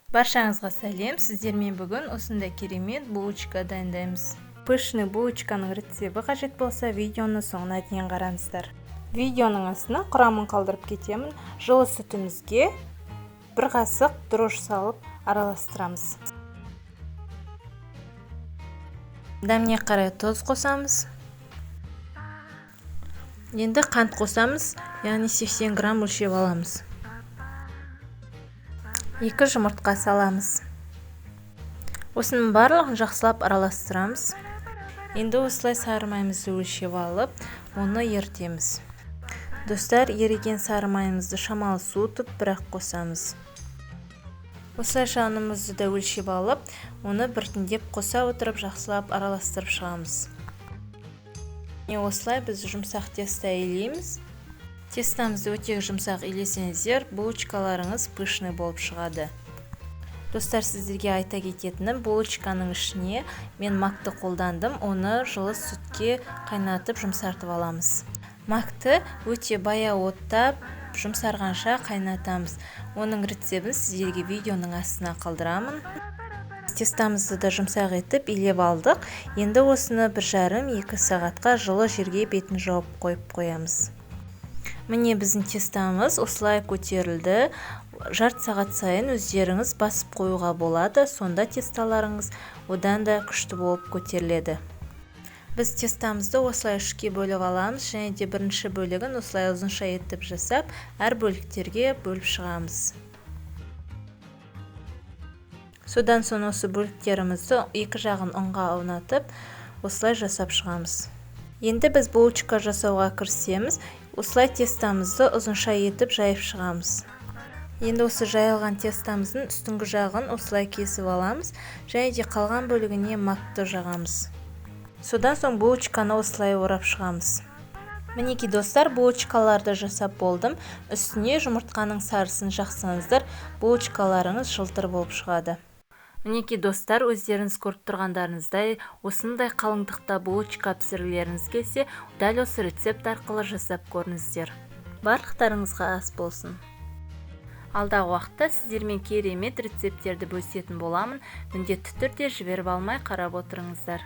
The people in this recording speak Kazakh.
Баршаңызға сәлем, сіздермен бүгін осындай керемет булочка дайындаймыз. Пышный булочканың рецебі қажет болса, видеоны соңына дейін қараңыздар. Видеоның астына құрамын қалдырып кетемін. Жылы сүтімізге 1 қасық дрожж салып араластырамыз. Дәміне қарай тұз қосамыз. Енді қант қосамыз, яғни 80 грамм өлшеп аламыз. 2 жұмыртқа саламыз. Осының барлығын жақсылап араластырамыз. Енді осылай сары майымызды өлшеп алып, оны ертеміз. Достар, еріген сары майымызды шамалы суытып, бірақ қосамыз. Осылайша ұнымызды да өлшеп алып, оны біртіндеп қоса отырып жақсылап араластырып шығамыз. Осылай біз жұмсақ теста илейміз. Тестамызды өте жұмсақ илесеңіздер, булочкаларыңыз пышный болып шығады. Достар, сіздерге айта кететінім, булочканың ішіне мен макты қолдандым, оны жылы сүтке қайнатып жұмсартып аламыз. Макты өте баяу отта жұмсарғанша қайнатамыз. Оның рецебін сіздерге видеоның астына қалдырамын. Тестамызды да жұмсақ етіп илеп алдық. Енді осыны 1,5-2 сағатқа жылы жерге бетін жауып қойып қоямыз. Міне біздің тестамыз осылай көтерілді. Жарты сағат сайын өздеріңіз басып қоюға болады, сонда тесталарыңыз одан да күшті болып көтеріледі. Біз тестамызды осылай 3-ке бөліп аламыз, және де бірінші бөлігін осылай ұзынша етіп жасап, әр бөліктерге бөліп шығамыз. Содан соң осы бөліктерімізді екі жағын ұнға аунатып, осылай жасап шығамыз. Енді біз булочка жасауға кірісеміз. Осылай тестамызды ұзынша етіп жайып шығамыз. Енді осы жайылған тестамыздың үстіңгі жағын осылай кесіп аламыз, және де қалған бөлігіне макты жағамыз. Содан соң булочканы осылай орап шығамыз. Мінекей достар, булочкаларды жасап болдым. Үстіне жұмыртқаның сарысын жақсаңыздар, булочкаларыңыз жылтыр болып шығады. Мінекей достар, өздеріңіз көріп тұрғандарыңыздай, осындай қалыңдықта булочка пісіргілеріңіз келсе, дәл осы рецепт арқылы жасап көріңіздер. Барлықтарыңызға ас болсын. Алдағы уақытта сіздермен керемет рецепттерді бөлісетін боламын. Міндетті түрде жіберіп алмай қарап отырыңыздар.